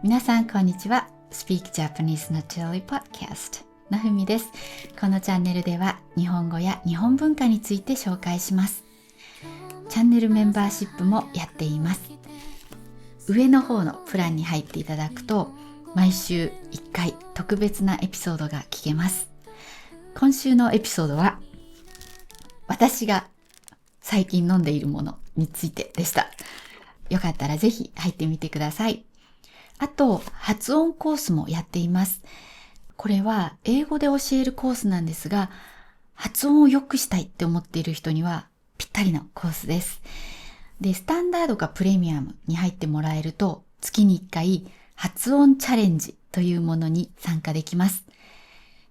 皆さんこんにちは。Speak Japanese Naturally Podcast なふみです。このチャンネルでは日本語や日本文化について紹介します。チャンネルメンバーシップもやっています。上の方のプランに入っていただくと毎週1回特別なエピソードが聞けます。今週のエピソードは私が最近飲んでいるものについてでした。よかったらぜひ入ってみてください。あと、発音コースもやっています。これは英語で教えるコースなんですが、発音を良くしたいって思っている人にはぴったりのコースです。で、スタンダードかプレミアムに入ってもらえると、月に1回発音チャレンジというものに参加できます。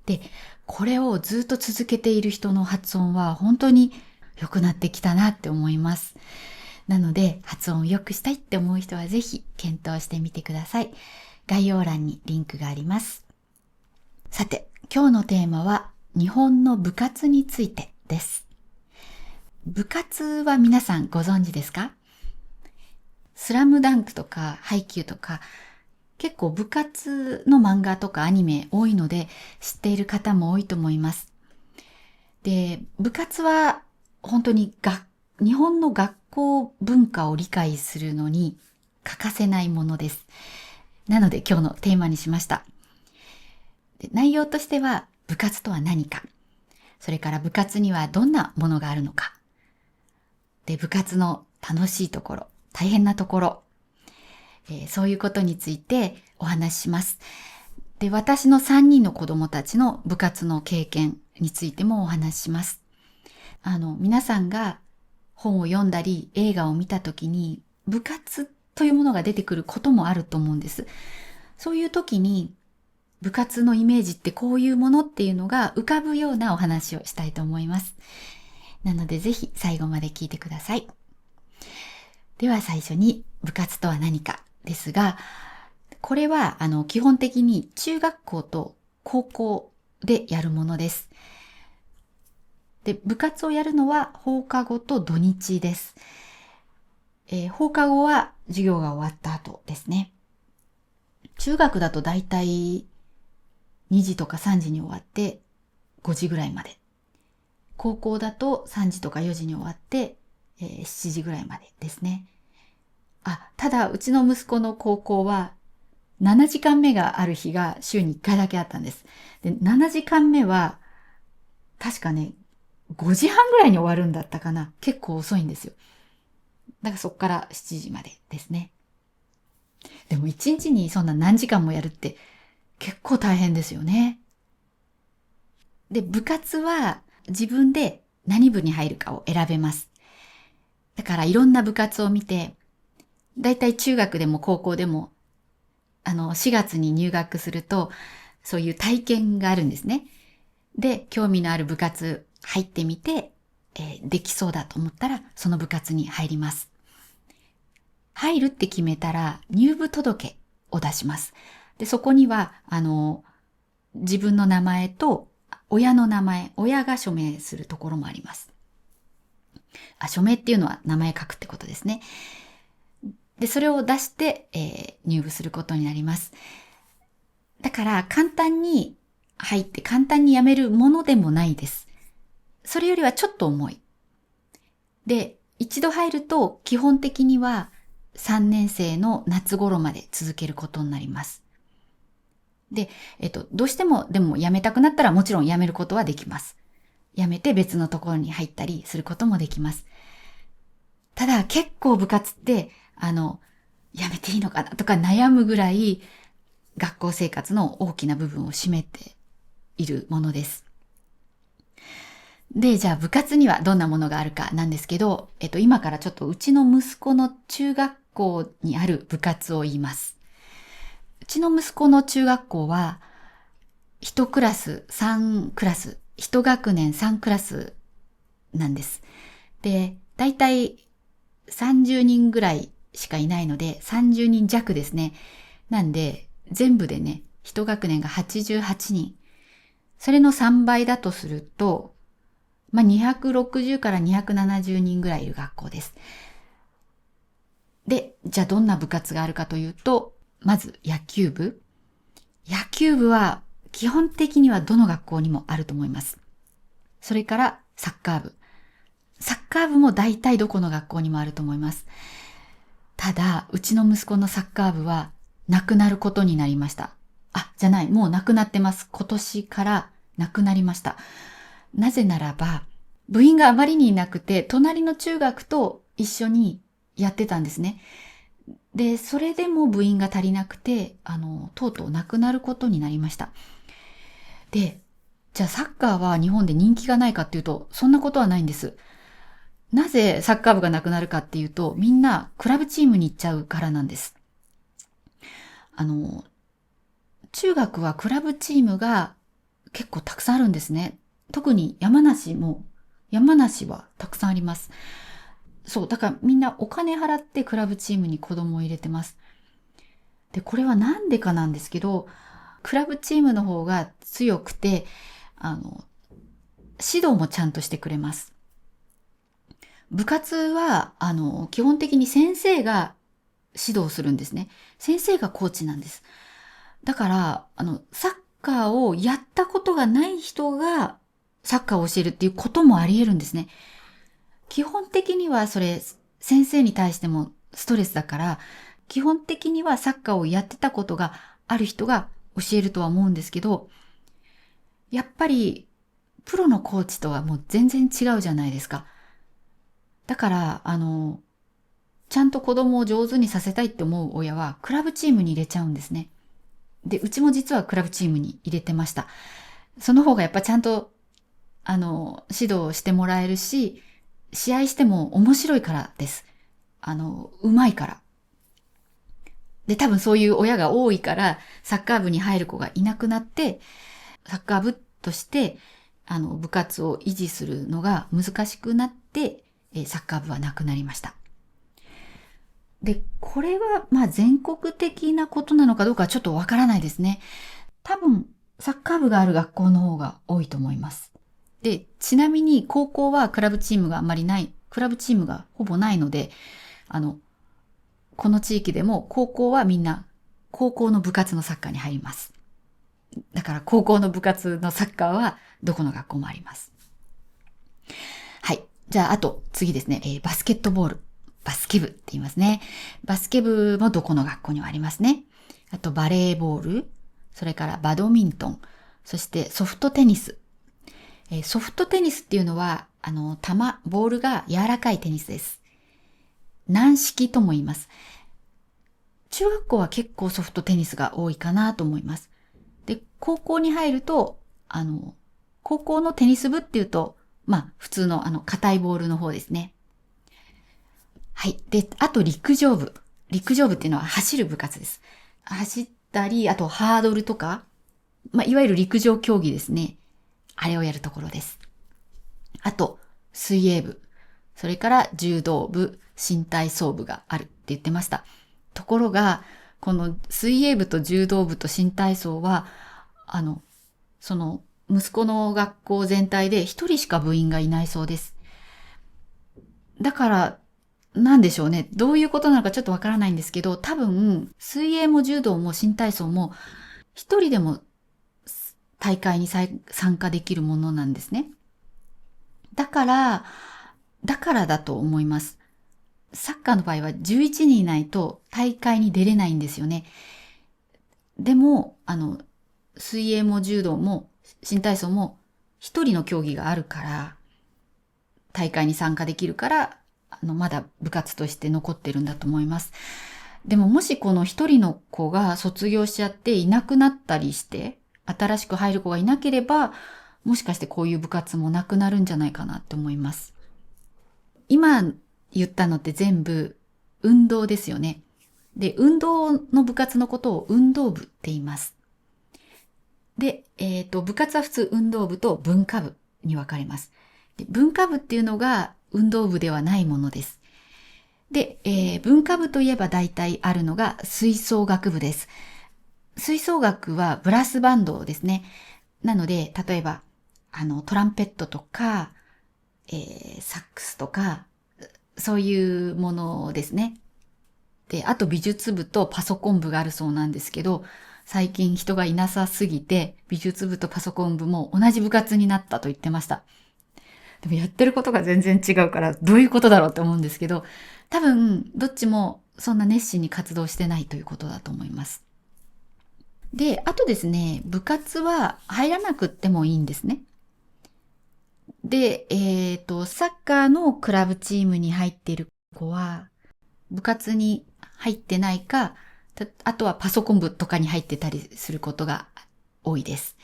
で、これをずっと続けている人の発音は本当に良くなってきたなって思います。なので、発音を良くしたいって思う人はぜひ検討してみてください。概要欄にリンクがあります。さて、今日のテーマは日本の部活についてです。部活は皆さんご存知ですか？スラムダンクとかハイキューとか結構部活の漫画とかアニメ多いので知っている方も多いと思います。で、部活は本当に日本の学校文化を理解するのに欠かせないものです。なので今日のテーマにしました。内容としては部活とは何か、それから部活にはどんなものがあるのか、で部活の楽しいところ、大変なところ、そういうことについてお話しします。で、私の3人の子供たちの部活の経験についてもお話しします。皆さんが本を読んだり映画を見たときに部活というものが出てくることもあると思うんです。そういう時に部活のイメージってこういうものっていうのが浮かぶようなお話をしたいと思います。なのでぜひ最後まで聞いてください。では最初に部活とは何かですが、これは基本的に中学校と高校でやるものです。で、部活をやるのは放課後と土日です。放課後は授業が終わった後ですね。中学だとだいたい2時とか3時に終わって5時ぐらいまで。高校だと3時とか4時に終わって、7時ぐらいまでですね。ただうちの息子の高校は7時間目がある日が週に1回だけあったんです。で、7時間目は確かね、5時半ぐらいに終わるんだったかな。結構遅いんですよ。だからそこから7時までですね。でも1日にそんな何時間もやるって結構大変ですよね。で、部活は自分で何部に入るかを選べます。だからいろんな部活を見て、だいたい中学でも高校でも、4月に入学すると、そういう体験があるんですね。で、興味のある部活入ってみて、できそうだと思ったらその部活に入ります。入るって決めたら入部届を出します。で、そこには自分の名前と親の名前、親が署名するところもあります。署名っていうのは名前書くってことですね。で、それを出して、入部することになります。だから簡単に入って簡単に辞めるものでもないです。それよりはちょっと重い。で、一度入ると基本的には3年生の夏頃まで続けることになります。で、どうしてもでも辞めたくなったらもちろん辞めることはできます。辞めて別のところに入ったりすることもできます。ただ結構部活って辞めていいのかなとか悩むぐらい学校生活の大きな部分を占めているものです。で、じゃあ部活にはどんなものがあるかなんですけど、今からちょっとうちの息子の中学校にある部活を言います。うちの息子の中学校は、1クラス3クラス、1学年3クラスなんです。で、だいたい30人ぐらいしかいないので、30人弱ですね。なんで、全部でね、1学年が88人。それの3倍だとすると、260から270人ぐらいいる学校です。で、じゃあどんな部活があるかというと、まず野球部。野球部は基本的にはどの学校にもあると思います。それからサッカー部。サッカー部も大体どこの学校にもあると思います。ただ、うちの息子のサッカー部はなくなることになりました。じゃない、もうなくなってます。今年からなくなりました。なぜならば、部員があまりにいなくて、隣の中学と一緒にやってたんですね。で、それでも部員が足りなくて、とうとうなくなることになりました。で、じゃあサッカーは日本で人気がないかっていうと、そんなことはないんです。なぜサッカー部がなくなるかっていうと、みんなクラブチームに行っちゃうからなんです。中学はクラブチームが結構たくさんあるんですね。特に山梨はたくさんあります。そう、だからみんなお金払ってクラブチームに子供を入れてます。で、これはなんでかなんですけど、クラブチームの方が強くて、指導もちゃんとしてくれます。部活は、基本的に先生が指導するんですね。先生がコーチなんです。だから、サッカーをやったことがない人がサッカーを教えるっていうこともあり得るんですね。基本的にはそれ、先生に対してもストレスだから、基本的にはサッカーをやってたことがある人が教えるとは思うんですけど、やっぱり、プロのコーチとはもう全然違うじゃないですか。だから、ちゃんと子供を上手にさせたいって思う親は、クラブチームに入れちゃうんですね。で、うちも実はクラブチームに入れてました。その方がやっぱちゃんと、指導してもらえるし、試合しても面白いからです。うまいから。で、多分そういう親が多いから、サッカー部に入る子がいなくなって、サッカー部として、部活を維持するのが難しくなって、サッカー部はなくなりました。で、これは、全国的なことなのかどうかはちょっとわからないですね。多分、サッカー部がある学校の方が多いと思います。で、ちなみに高校はクラブチームがあんまりない、クラブチームがほぼないので、この地域でも高校はみんな高校の部活のサッカーに入ります。だから高校の部活のサッカーはどこの学校もあります。はい。じゃあ、あと次ですね。バスケットボール。バスケ部って言いますね。バスケ部もどこの学校にもありますね。あとバレーボール。それからバドミントン。そしてソフトテニス。ソフトテニスっていうのは、ボールが柔らかいテニスです。軟式とも言います。中学校は結構ソフトテニスが多いかなと思います。で、高校に入ると、高校のテニス部っていうと、普通の硬いボールの方ですね。はい。で、あと陸上部。陸上部っていうのは走る部活です。走ったり、あとハードルとか、いわゆる陸上競技ですね。あれをやるところです。あと、水泳部。それから柔道部、新体操部があるって言ってました。ところが、この水泳部と柔道部と新体操は、その息子の学校全体で一人しか部員がいないそうです。だから、なんでしょうね。どういうことなのかちょっとわからないんですけど、多分、水泳も柔道も新体操も、一人でも大会に参加できるものなんですね。だからだと思います。サッカーの場合は11人いないと大会に出れないんですよね。でも、水泳も柔道も新体操も一人の競技があるから、大会に参加できるから、まだ部活として残ってるんだと思います。でももしこの一人の子が卒業しちゃっていなくなったりして、新しく入る子がいなければ、もしかしてこういう部活もなくなるんじゃないかなって思います。今言ったのって全部運動ですよね。で、運動の部活のことを運動部って言います。で、部活は普通運動部と文化部に分かれます。で、文化部っていうのが運動部ではないものです。で、文化部といえば大体あるのが吹奏楽部です。吹奏楽はブラスバンドですね。なので、例えば、トランペットとか、サックスとか、そういうものですね。で、あと美術部とパソコン部があるそうなんですけど、最近人がいなさすぎて、美術部とパソコン部も同じ部活になったと言ってました。でもやってることが全然違うから、どういうことだろうって思うんですけど、多分、どっちもそんな熱心に活動してないということだと思います。で、あとですね、部活は入らなくってもいいんですね。で、サッカーのクラブチームに入っている子は、部活に入ってないか、あとはパソコン部とかに入ってたりすることが多いです。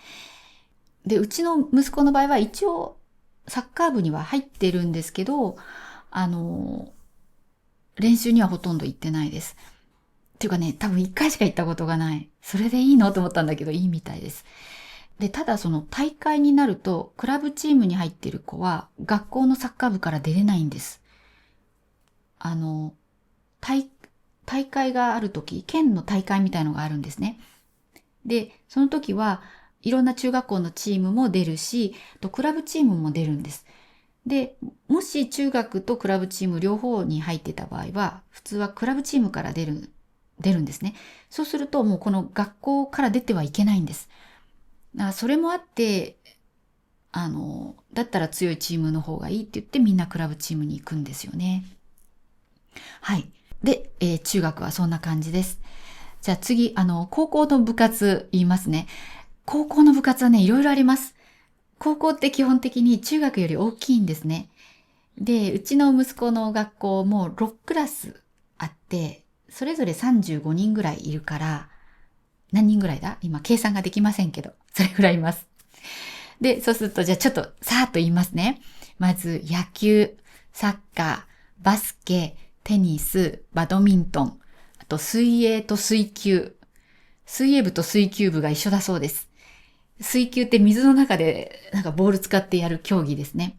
で、うちの息子の場合は一応サッカー部には入ってるんですけど、あの、練習にはほとんど行ってないです。っていうかね、多分一回しか行ったことがない。それでいいのと思ったんだけど、いいみたいです。で、ただその大会になると、クラブチームに入ってる子は、学校のサッカー部から出れないんです。あの、大、大会があるとき、県の大会みたいのがあるんですね。で、その時はいろんな中学校のチームも出るし、クラブチームも出るんです。で、もし中学とクラブチーム両方に入ってた場合は、普通はクラブチームから出るんですね。そうするともうこの学校から出てはいけないんです。だからそれもあって、だったら強いチームの方がいいって言ってみんなクラブチームに行くんですよね。はい。で、中学はそんな感じです。じゃあ次、高校の部活言いますね。高校の部活はね、いろいろあります。高校って基本的に中学より大きいんですね。で、うちの息子の学校も6クラスあって、それぞれ35人ぐらいいるから、何人ぐらいだ今計算ができませんけど、それぐらいいます。で、そうすると、じゃあちょっとさーっと言いますね。まず、野球、サッカー、バスケ、テニス、バドミントン、あと水泳と水球。水泳部と水球部が一緒だそうです。水球って水の中でなんかボール使ってやる競技ですね。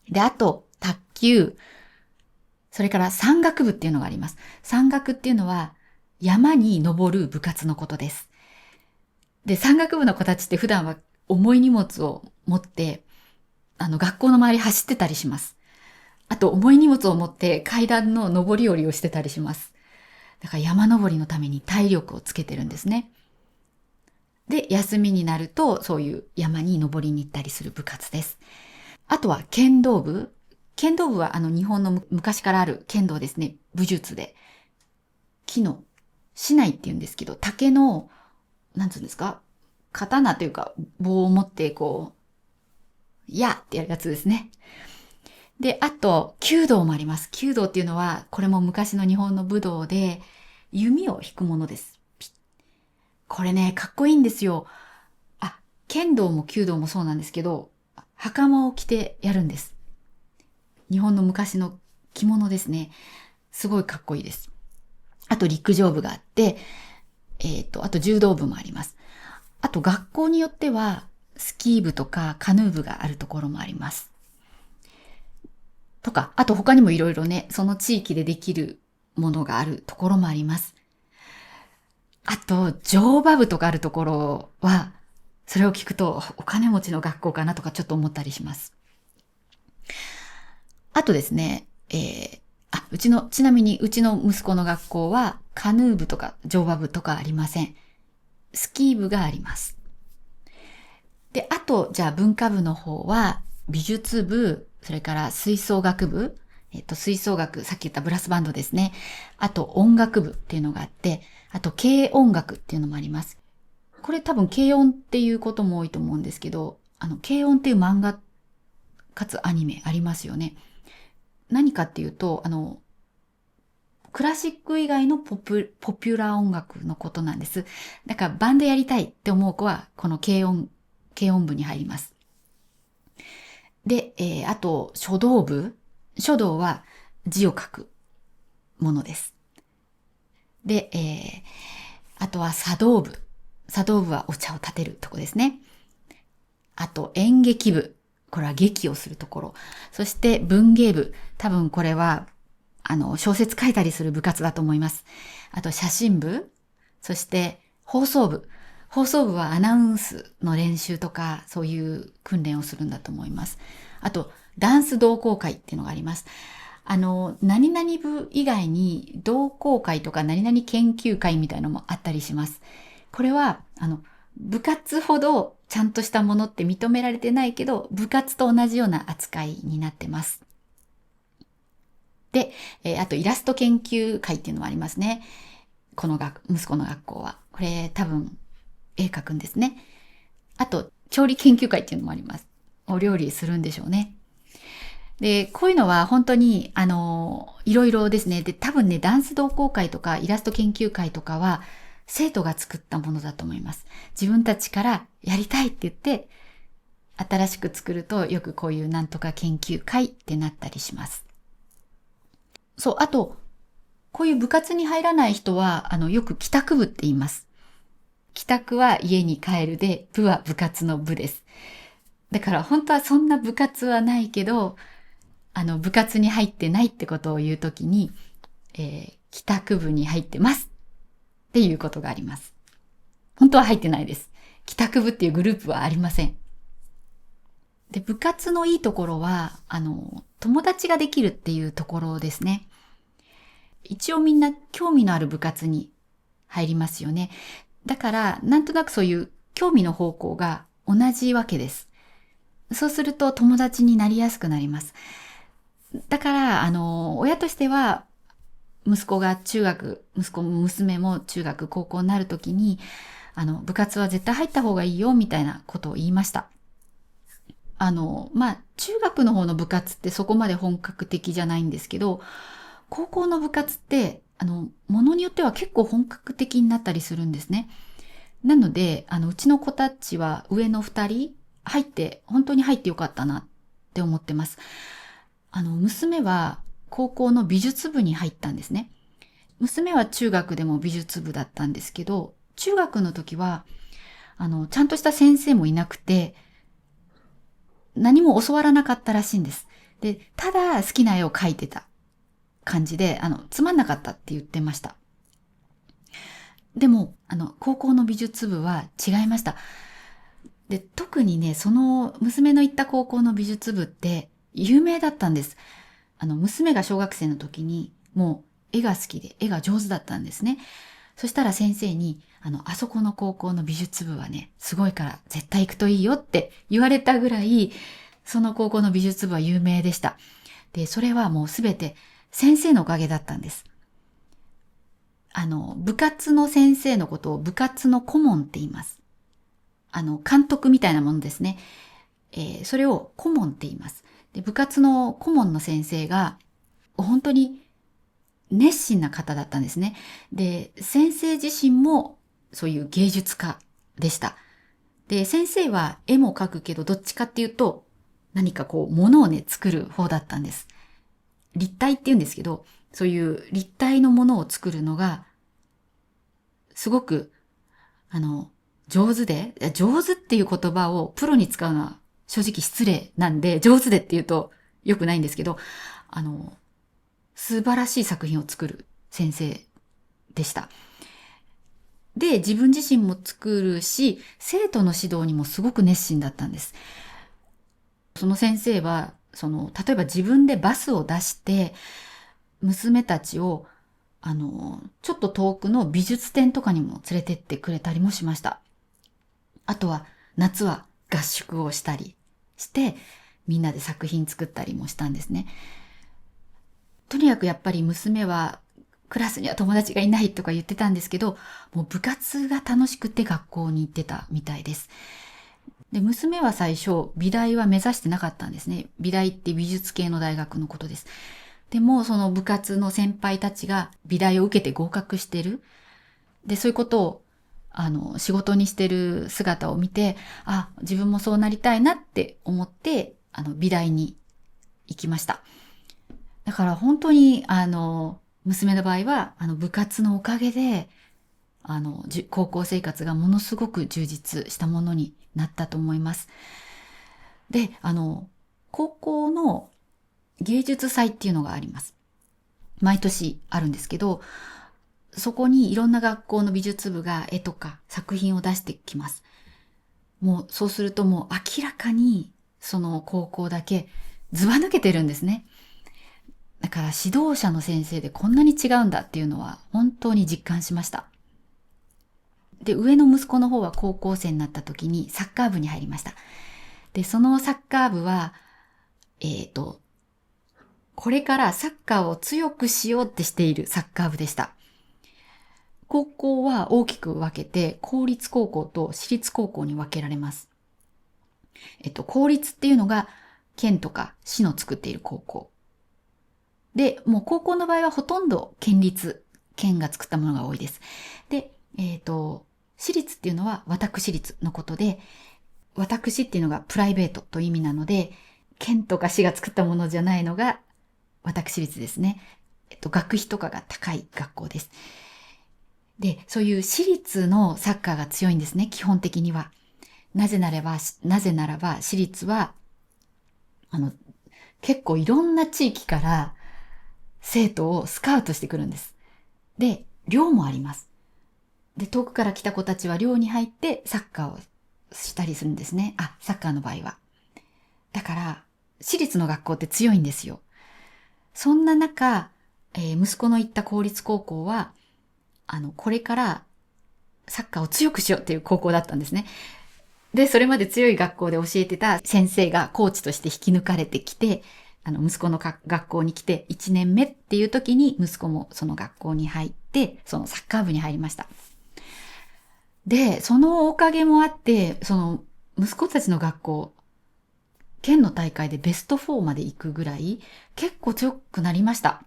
で、あと、卓球、それから山岳部っていうのがあります。山岳っていうのは山に登る部活のことです。で、山岳部の子たちって普段は重い荷物を持って、学校の周り走ってたりします。あと、重い荷物を持って階段の上り下りをしてたりします。だから山登りのために体力をつけてるんですね。で、休みになると、そういう山に登りに行ったりする部活です。あとは剣道部。剣道部は日本の昔からある剣道ですね。武術で。木の、竹刀って言うんですけど、竹の、なんつうんですか、刀というか棒を持ってこう、やってやるやつですね。で、あと、弓道もあります。弓道っていうのは、これも昔の日本の武道で、弓を引くものです。これね、かっこいいんですよ。あ、剣道も弓道もそうなんですけど、袴を着てやるんです。日本の昔の着物ですね。すごいかっこいいです。あと陸上部があって、あと柔道部もあります。あと学校によっては、スキー部とかカヌー部があるところもあります。とか、あと他にもいろいろね、その地域でできるものがあるところもあります。あと、乗馬部とかあるところは、それを聞くとお金持ちの学校かなとかちょっと思ったりします。あとですね、ちなみにうちの息子の学校はカヌー部とか乗馬部とかありません。スキー部があります。で、あと、じゃあ文化部の方は美術部、それから吹奏楽部、吹奏楽、さっき言ったブラスバンドですね。あと音楽部っていうのがあって、あと軽音楽っていうのもあります。これ多分軽音っていうことも多いと思うんですけど、軽音っていう漫画かつアニメありますよね。何かっていうと、クラシック以外のポピュラー音楽のことなんです。だからバンドやりたいって思う子は、この軽音部に入ります。で、あと、書道部。書道は字を書くものです。で、あとは茶道部。茶道部はお茶を立てるとこですね。あと、演劇部。これは劇をするところ。そして文芸部。多分これは、小説書いたりする部活だと思います。あと、写真部。そして、放送部。放送部はアナウンスの練習とか、そういう訓練をするんだと思います。あと、ダンス同好会っていうのがあります。何々部以外に同好会とか何々研究会みたいなのもあったりします。これは、部活ほどちゃんとしたものって認められてないけど、部活と同じような扱いになってます。で、あとイラスト研究会っていうのもありますね。息子の学校は。これ多分、絵描くんですね。あと、調理研究会っていうのもあります。お料理するんでしょうね。で、こういうのは本当に、いろいろですね。で、多分ね、ダンス同好会とかイラスト研究会とかは、生徒が作ったものだと思います。自分たちからやりたいって言って、新しく作るとよくこういうなんとか研究会ってなったりします。そう、あと、こういう部活に入らない人は、よく帰宅部って言います。帰宅は家に帰るで、部は部活の部です。だから本当はそんな部活はないけど、部活に入ってないってことを言うときに、帰宅部に入ってますっていうことがあります。本当は入ってないです。帰宅部っていうグループはありません。で、部活のいいところは、友達ができるっていうところですね。一応みんな興味のある部活に入りますよね。だから、なんとなくそういう興味の方向が同じわけです。そうすると友達になりやすくなります。だから、親としては、娘も中学、高校になるときに、部活は絶対入った方がいいよ、みたいなことを言いました。中学の方の部活ってそこまで本格的じゃないんですけど、高校の部活って、ものによっては結構本格的になったりするんですね。なので、うちの子たちは上の二人、本当に入ってよかったなって思ってます。娘は高校の美術部に入ったんですね。娘は中学でも美術部だったんですけど、中学の時は、ちゃんとした先生もいなくて、何も教わらなかったらしいんです。で、ただ好きな絵を描いてた感じで、つまんなかったって言ってました。でも、高校の美術部は違いました。で、特にね、その娘の行った高校の美術部って有名だったんです。娘が小学生の時にもう絵が好きで絵が上手だったんですね。そしたら先生に、あそこの高校の美術部はね、すごいから絶対行くといいよって言われたぐらい、その高校の美術部は有名でした。で、それはもうすべて先生のおかげだったんです。部活の先生のことを部活の顧問って言います。監督みたいなものですね。それを顧問って言います。で、部活の顧問の先生が、本当に熱心な方だったんですね。で、先生自身もそういう芸術家でした。で、先生は絵も描くけど、どっちかっていうと、何かこう、物をね、作る方だったんです。立体って言うんですけど、そういう立体のものを作るのが、すごく、上手っていう言葉をプロに使うのは正直失礼なんで、上手でって言うと良くないんですけど、素晴らしい作品を作る先生でした。で、自分自身も作るし、生徒の指導にもすごく熱心だったんです。その先生は、例えば自分でバスを出して、娘たちを、ちょっと遠くの美術展とかにも連れてってくれたりもしました。あとは、夏は合宿をしたりして、みんなで作品作ったりもしたんですね。とにかくやっぱり娘はクラスには友達がいないとか言ってたんですけど、もう部活が楽しくて学校に行ってたみたいです。で、娘は最初、美大は目指してなかったんですね。美大って美術系の大学のことです。でも、その部活の先輩たちが美大を受けて合格してる。で、そういうことを、仕事にしてる姿を見て、自分もそうなりたいなって思って、美大に行きました。だから本当に、娘の場合は、部活のおかげで、高校生活がものすごく充実したものになったと思います。で、高校の芸術祭っていうのがあります。毎年あるんですけど、そこにいろんな学校の美術部が絵とか作品を出してきます。もう、そうするともう明らかに、その高校だけずば抜けてるんですね。だから指導者の先生でこんなに違うんだっていうのは本当に実感しました。で、上の息子の方は高校生になった時にサッカー部に入りました。で、そのサッカー部は、これからサッカーを強くしようってしているサッカー部でした。高校は大きく分けて、公立高校と私立高校に分けられます。公立っていうのが県とか市の作っている高校。で、もう高校の場合はほとんど県が作ったものが多いです。で、私立っていうのは私立のことで、私っていうのがプライベートという意味なので、県とか市が作ったものじゃないのが私立ですね。学費とかが高い学校です。で、そういう私立のサッカーが強いんですね、基本的には。なぜならば私立は、結構いろんな地域から生徒をスカウトしてくるんです。で、寮もあります。で、遠くから来た子たちは寮に入ってサッカーをしたりするんですね。サッカーの場合は。だから、私立の学校って強いんですよ。そんな中、息子の行った公立高校は、これからサッカーを強くしようっていう高校だったんですね。で、それまで強い学校で教えてた先生がコーチとして引き抜かれてきて、息子の学校に来て1年目っていう時に息子もその学校に入って、そのサッカー部に入りました。で、そのおかげもあって、その息子たちの学校、県の大会でベスト4まで行くぐらい結構強くなりました。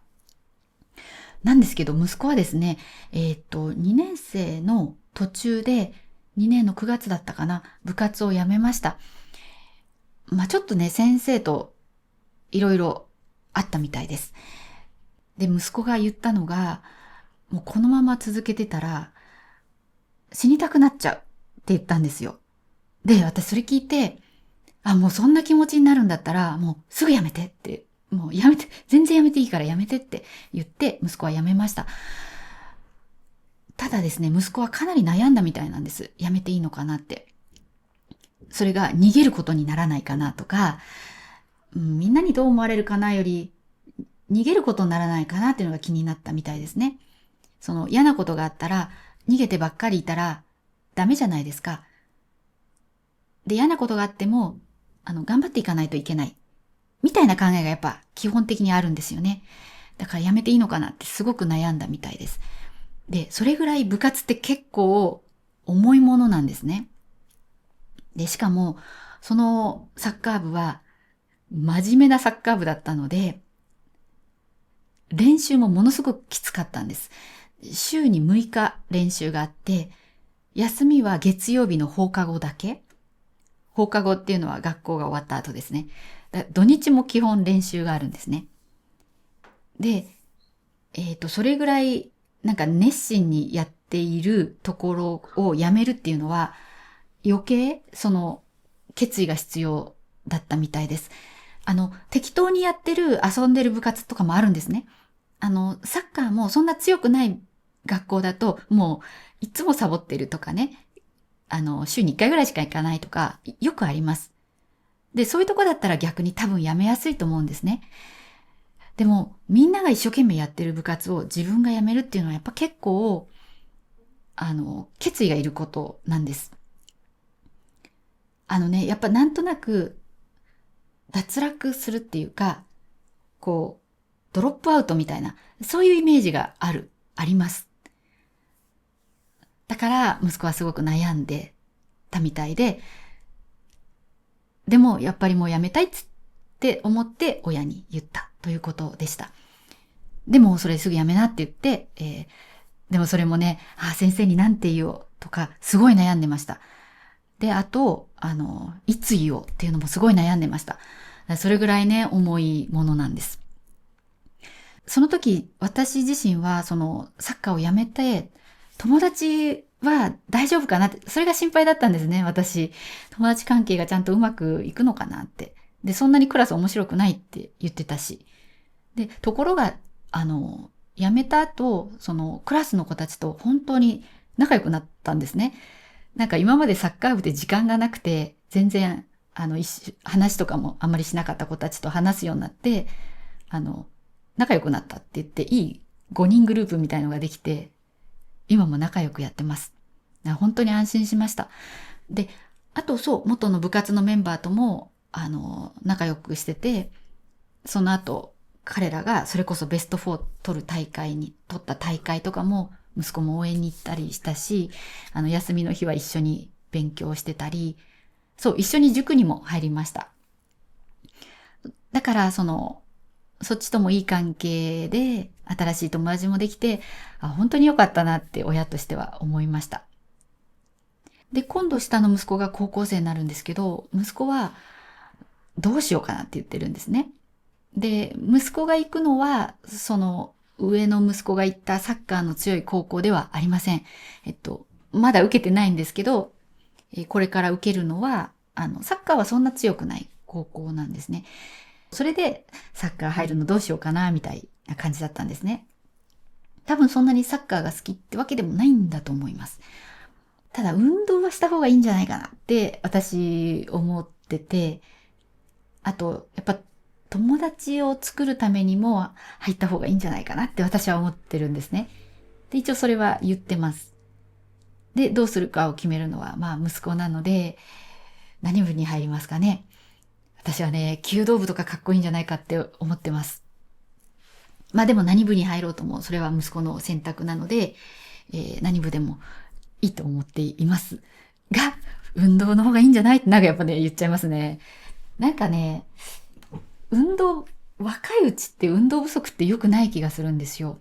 なんですけど、息子はですね、2年生の途中で、2年の9月だったかな、部活を辞めました。ちょっとね、先生といろいろあったみたいです。で、息子が言ったのが、もうこのまま続けてたら、死にたくなっちゃうって言ったんですよ。で、私それ聞いて、もうそんな気持ちになるんだったら、もうすぐやめてって、もうやめて、全然やめていいからやめてって言って、息子はやめました。ただですね、息子はかなり悩んだみたいなんです。やめていいのかなって。それが逃げることにならないかなとか、みんなにどう思われるかなより、逃げることにならないかなっていうのが気になったみたいですね。その嫌なことがあったら、逃げてばっかりいたらダメじゃないですか。で、嫌なことがあっても、頑張っていかないといけない。みたいな考えがやっぱ基本的にあるんですよね。だからやめていいのかなってすごく悩んだみたいです。で、それぐらい部活って結構重いものなんですね。で、しかも、そのサッカー部は真面目なサッカー部だったので、練習もものすごくきつかったんです。週に6日練習があって、休みは月曜日の放課後だけ。放課後っていうのは学校が終わった後ですね。土日も基本練習があるんですね。で、それぐらいなんか熱心にやっているところをやめるっていうのは余計その決意が必要だったみたいです。適当にやってる遊んでる部活とかもあるんですね。サッカーもそんな強くない学校だともういつもサボってるとかね、週に1回ぐらいしか行かないとかよくあります。で、そういうとこだったら逆に多分やめやすいと思うんですね。でも、みんなが一生懸命やってる部活を自分が辞めるっていうのはやっぱ結構、決意がいることなんです。やっぱなんとなく、脱落するっていうか、こう、ドロップアウトみたいな、そういうイメージがあります。だから、息子はすごく悩んでたみたいで、でも、やっぱりもう辞めたいって思って親に言ったということでした。でも、それすぐ辞めなって言って、でもそれもね、先生になんて言おうとか、すごい悩んでました。で、あと、いつ言おうっていうのもすごい悩んでました。それぐらいね、重いものなんです。その時、私自身は、その、サッカーをやめて、友達は大丈夫かなって、それが心配だったんですね、私。友達関係がちゃんとうまくいくのかなって。で、そんなにクラス面白くないって言ってたし。で、ところが、辞めた後、そのクラスの子たちと本当に仲良くなったんですね。なんか今までサッカー部で時間がなくて、全然、話とかもあんまりしなかった子たちと話すようになって、仲良くなったって言っていい5人グループみたいのができて、今も仲良くやってます。本当に安心しました。で、あとそう、元の部活のメンバーとも、仲良くしてて、その後、彼らがそれこそベスト4取った大会とかも、息子も応援に行ったりしたし、休みの日は一緒に勉強してたり、そう、一緒に塾にも入りました。だから、そっちともいい関係で、新しい友達もできて、本当に良かったなって親としては思いました。で、今度下の息子が高校生になるんですけど、息子はどうしようかなって言ってるんですね。で、息子が行くのは、その上の息子が行ったサッカーの強い高校ではありません。まだ受けてないんですけど、これから受けるのは、サッカーはそんな強くない高校なんですね。それでサッカー入るのどうしようかな、みたいな感じだったんですね。多分そんなにサッカーが好きってわけでもないんだと思います。ただ運動はした方がいいんじゃないかなって私思ってて、あとやっぱ友達を作るためにも入った方がいいんじゃないかなって私は思ってるんですね。で、一応それは言ってます。で、どうするかを決めるのはまあ息子なので、何部に入りますかね。私はね、弓道部とかかっこいいんじゃないかって思ってます。まあでも何部に入ろうとも、それは息子の選択なので、何部でもいいと思っています。が、運動の方がいいんじゃないってなんかやっぱね、言っちゃいますね。なんかね、若いうちって運動不足って良くない気がするんですよ。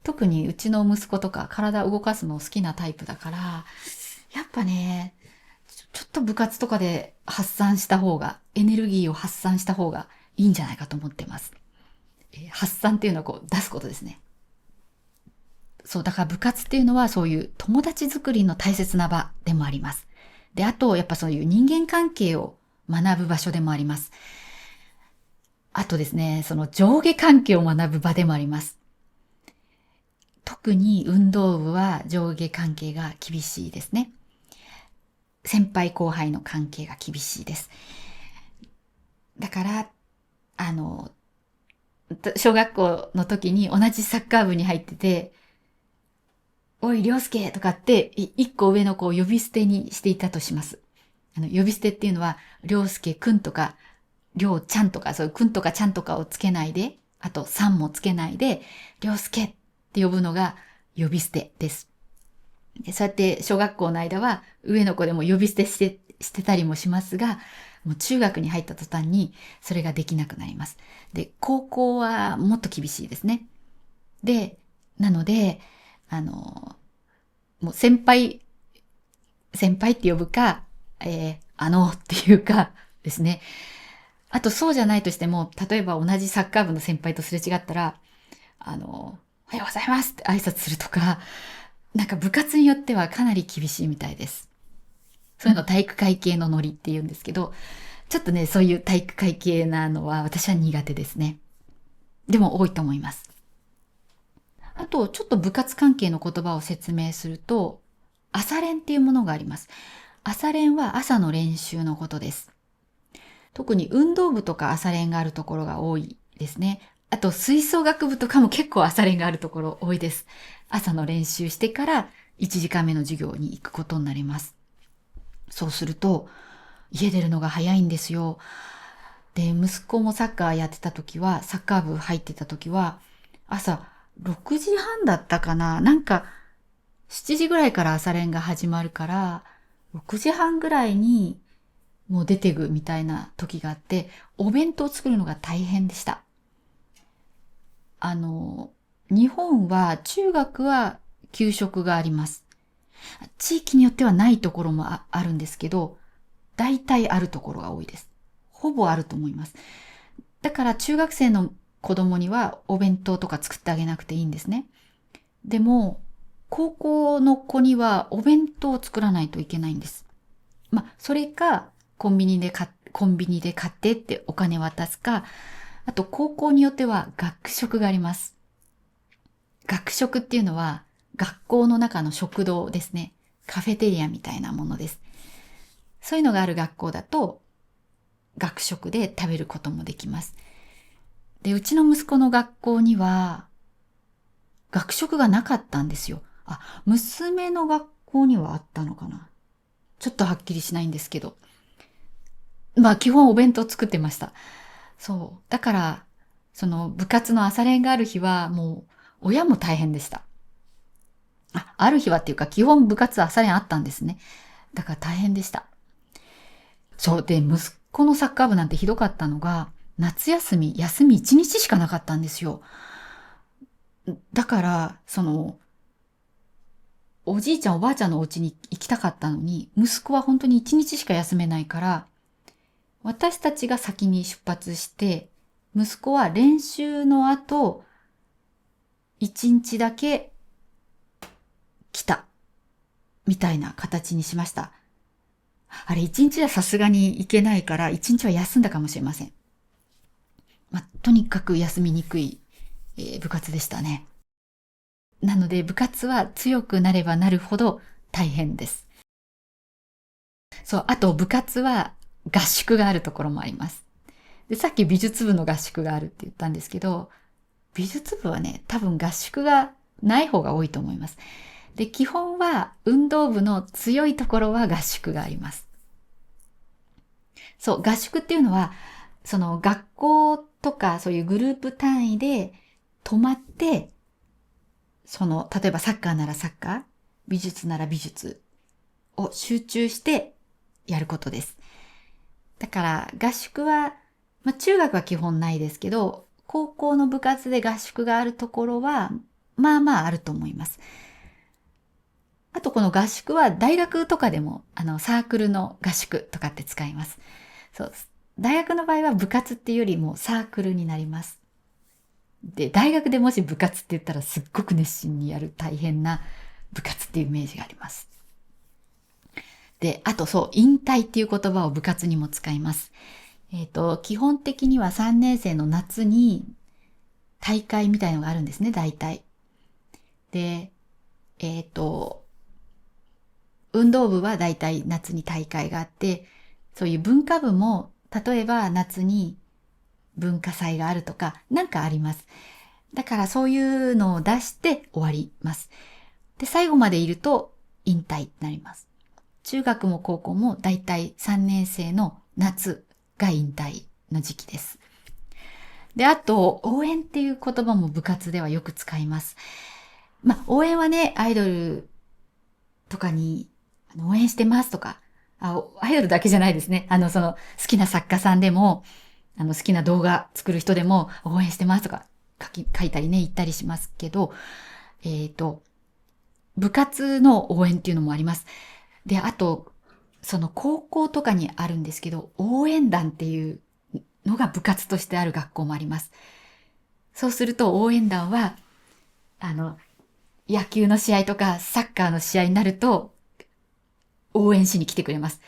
特にうちの息子とか体を動かすの好きなタイプだから、やっぱね、ちょっと部活とかで発散した方が、エネルギーを発散した方がいいんじゃないかと思ってます。発散っていうのはこう出すことですね。そう、だから部活っていうのはそういう友達作りの大切な場でもあります。で、あと、やっぱそういう人間関係を学ぶ場所でもあります。あとですね、その上下関係を学ぶ場でもあります。特に運動部は上下関係が厳しいですね。先輩後輩の関係が厳しいです。だから、小学校の時に同じサッカー部に入ってて、おい、りょうすけとかって、一個上の子を呼び捨てにしていたとします。呼び捨てっていうのは、りょうすけくんとか、りょうちゃんとか、そういうくんとかちゃんとかをつけないで、あとさんもつけないで、りょうすけって呼ぶのが呼び捨てです。でそうやって小学校の間は上の子でも呼び捨てしてたりもしますが、もう中学に入った途端にそれができなくなります。で、高校はもっと厳しいですね。で、なので、もう先輩って呼ぶか、っていうかですね。あとそうじゃないとしても、例えば同じサッカー部の先輩とすれ違ったら、おはようございますって挨拶するとか、なんか部活によってはかなり厳しいみたいです。そういうの体育会系のノリって言うんですけど、ちょっとね、そういう体育会系なのは私は苦手ですね。でも多いと思います。あと、ちょっと部活関係の言葉を説明すると、朝練っていうものがあります。朝練は朝の練習のことです。特に運動部とか朝練があるところが多いですね。あと、吹奏楽部とかも結構朝練があるところ多いです。朝の練習してから1時間目の授業に行くことになります。そうすると、家出るのが早いんですよ。で、息子もサッカーやってた時は、サッカー部入ってた時は、朝6時半だったかな、なんか7時ぐらいから朝練が始まるから、6時半ぐらいにもう出てくみたいな時があって、お弁当を作るのが大変でした。日本は中学は給食があります。地域によってはないところもあるんですけど、大体あるところが多いです。ほぼあると思います。だから中学生の子供にはお弁当とか作ってあげなくていいんですね。でも、高校の子にはお弁当を作らないといけないんです。それか、コンビニで買ってってお金渡すか、あと高校によっては学食があります。学食っていうのは学校の中の食堂ですね。カフェテリアみたいなものです。そういうのがある学校だと学食で食べることもできます。で、うちの息子の学校には学食がなかったんですよ。娘の学校にはあったのかな。ちょっとはっきりしないんですけど。基本お弁当作ってました。そう。だから、その部活の朝練がある日はもう親も大変でした。ある日はっていうか基本部活朝練あったんですね。だから大変でした。そう。で、息子のサッカー部なんてひどかったのが、夏休み、休み1日しかなかったんですよ。だから、おじいちゃんおばあちゃんのお家に行きたかったのに、息子は本当に1日しか休めないから、私たちが先に出発して、息子は練習の後、1日だけ来た、みたいな形にしました。あれ、1日じゃさすがに行けないから、1日は休んだかもしれません。とにかく休みにくい、部活でしたね。なので、部活は強くなればなるほど大変です。そう、あと部活は合宿があるところもあります。で、さっき美術部の合宿があるって言ったんですけど、美術部はね、多分合宿がない方が多いと思います。で、基本は運動部の強いところは合宿があります。そう、合宿っていうのは、その学校とかそういうグループ単位で泊まって、例えばサッカーならサッカー、美術なら美術を集中してやることです。だから合宿は、中学は基本ないですけど、高校の部活で合宿があるところは、まあまああると思います。あとこの合宿は大学とかでも、サークルの合宿とかって使います。そうです。大学の場合は部活っていうよりもサークルになります。で、大学でもし部活って言ったらすっごく熱心にやる大変な部活っていうイメージがあります。で、あとそう、引退っていう言葉を部活にも使います。基本的には3年生の夏に大会みたいのがあるんですね、大体。で、運動部は大体夏に大会があって、そういう文化部も、例えば夏に文化祭があるとか、なんかあります。だからそういうのを出して終わります。で、最後までいると引退になります。中学も高校も大体3年生の夏が引退の時期です。で、あと、応援っていう言葉も部活ではよく使います。応援はね、アイドルとかに応援してますとか、アイドルだけじゃないですね。好きな作家さんでも、好きな動画作る人でも応援してますとか書いたりね、言ったりしますけど、部活の応援っていうのもあります。で、あと、高校とかにあるんですけど、応援団っていうのが部活としてある学校もあります。そうすると応援団は、野球の試合とかサッカーの試合になると、応援しに来てくれます。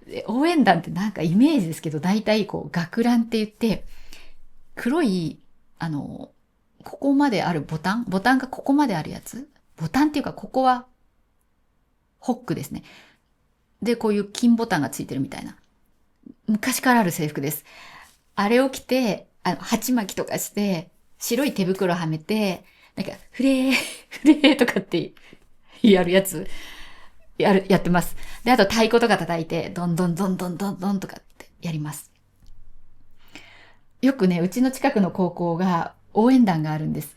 で応援団ってなんかイメージですけど、大体学ランって言って、黒い、ここまであるボタンがここまであるやつボタンっていうか、ここは、ホックですね。で、こういう金ボタンがついてるみたいな。昔からある制服です。あれを着て、鉢巻きとかして、白い手袋はめて、なんか、フレー、フレーとかってやるやつ、やってます。で、あと太鼓とか叩いて、どんどんどんどんどんどんとかってやります。よくね、うちの近くの高校が応援団があるんです。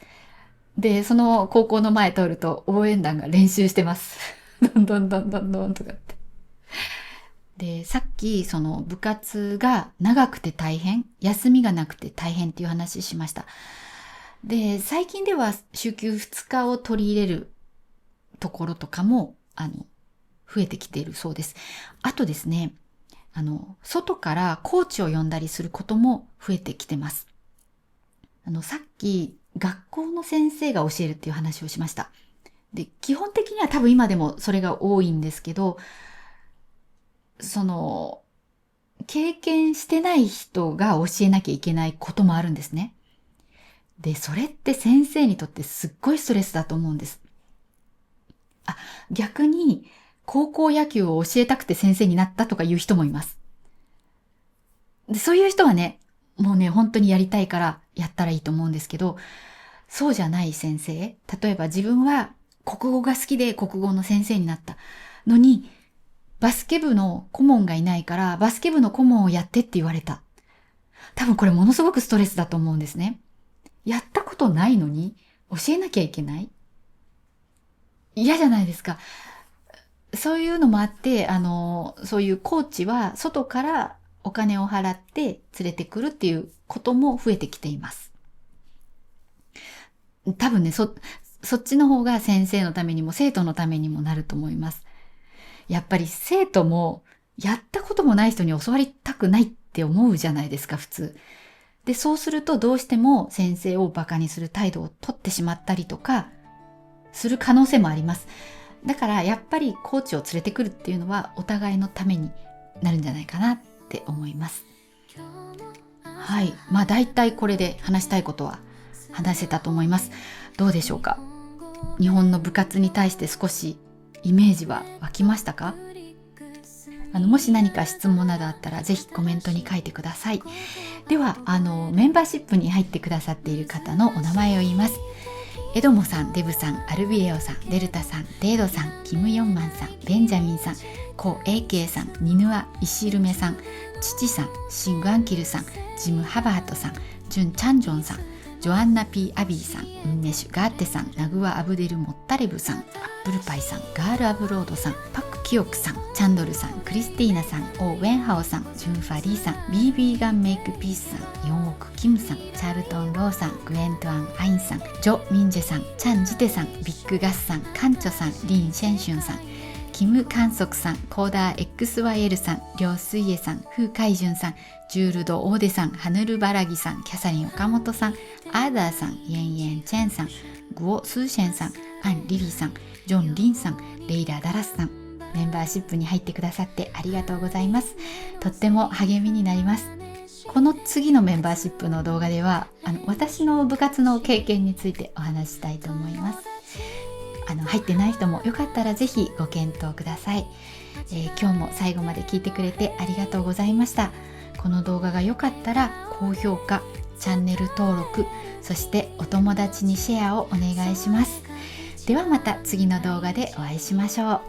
で、その高校の前通ると応援団が練習してます。どんどんどんどんどんとかって。で、さっきその部活が長くて大変、休みがなくて大変っていう話しました。で、最近では週休2日を取り入れるところとかも、増えてきているそうです。あとですね、外からコーチを呼んだりすることも増えてきてます。さっき学校の先生が教えるっていう話をしました。で、基本的には多分今でもそれが多いんですけど、経験してない人が教えなきゃいけないこともあるんですね。で、それって先生にとってすっごいストレスだと思うんです。逆に、高校野球を教えたくて先生になったとかいう人もいます。で、そういう人はね、もうね、本当にやりたいからやったらいいと思うんですけど、そうじゃない先生、例えば自分は国語が好きで国語の先生になったのに、バスケ部の顧問がいないから、バスケ部の顧問をやってって言われた。多分これものすごくストレスだと思うんですね。やったことないのに教えなきゃいけない。嫌じゃないですか。そういうのもあって、そういうコーチは外からお金を払って連れてくるっていうことも増えてきています。多分ね、そっちの方が先生のためにも生徒のためにもなると思います。やっぱり生徒もやったこともない人に教わりたくないって思うじゃないですか、普通。で、そうするとどうしても先生をバカにする態度をとってしまったりとかする可能性もあります。だからやっぱりコーチを連れてくるっていうのはお互いのためになるんじゃないかなって思います。はい。まあ大体これで話したいことは話せたと思います。どうでしょうか？日本の部活に対して少しイメージは湧きましたか？もし何か質問などあったらぜひコメントに書いてください。ではメンバーシップに入ってくださっている方のお名前を言います。エドモさん、デブさん、アルビレオさん、デルタさん、デードさん、キム・ヨンマンさん、ベンジャミンさん、コウ・エイケイさん、ニヌア・イシルメさん、チチさん、シン・グアンキルさん、ジム・ハバートさん、ジュン・チャンジョンさん、ジョアンナ・ピー・アビーさん、ウンネシュ・ガーテさん、ナグワ・アブデル・モッタレブさん、アップルパイさん、ガール・アブロードさん、パク・キヨクさん、チャンドルさん、クリスティーナさん、オー・ウェンハオさん、ジュン・ファリーさん、ビービーガン・メイク・ピースさん、ヨンオク・キムさん、チャールトン・ローさん、グエント・アン・アインさん、ジョ・ミンジェさん、チャン・ジテさん、ビッグ・ガスさん、カンチョさん、リン・シェンシュンさん、キム・カンソクさん、コーダー XYL さん、リョウ・スイエさん、フー・カイジュンさん、ジュールド・オーデさん、ハヌル・バラギさん、キャサリン・オカモトさん、アーダーさん、イェン・イェン・チェンさん、グオ・スーシェンさん、アン・リリーさん、ジョン・リンさん、レイラ・ダラスさん、メンバーシップに入ってくださってありがとうございます。とっても励みになります。この次のメンバーシップの動画では私の部活の経験についてお話ししたいと思います。入ってない人もよかったらぜひご検討ください。今日も最後まで聞いてくれてありがとうございました。この動画が良かったら高評価、チャンネル登録、そしてお友達にシェアをお願いします。ではまた次の動画でお会いしましょう。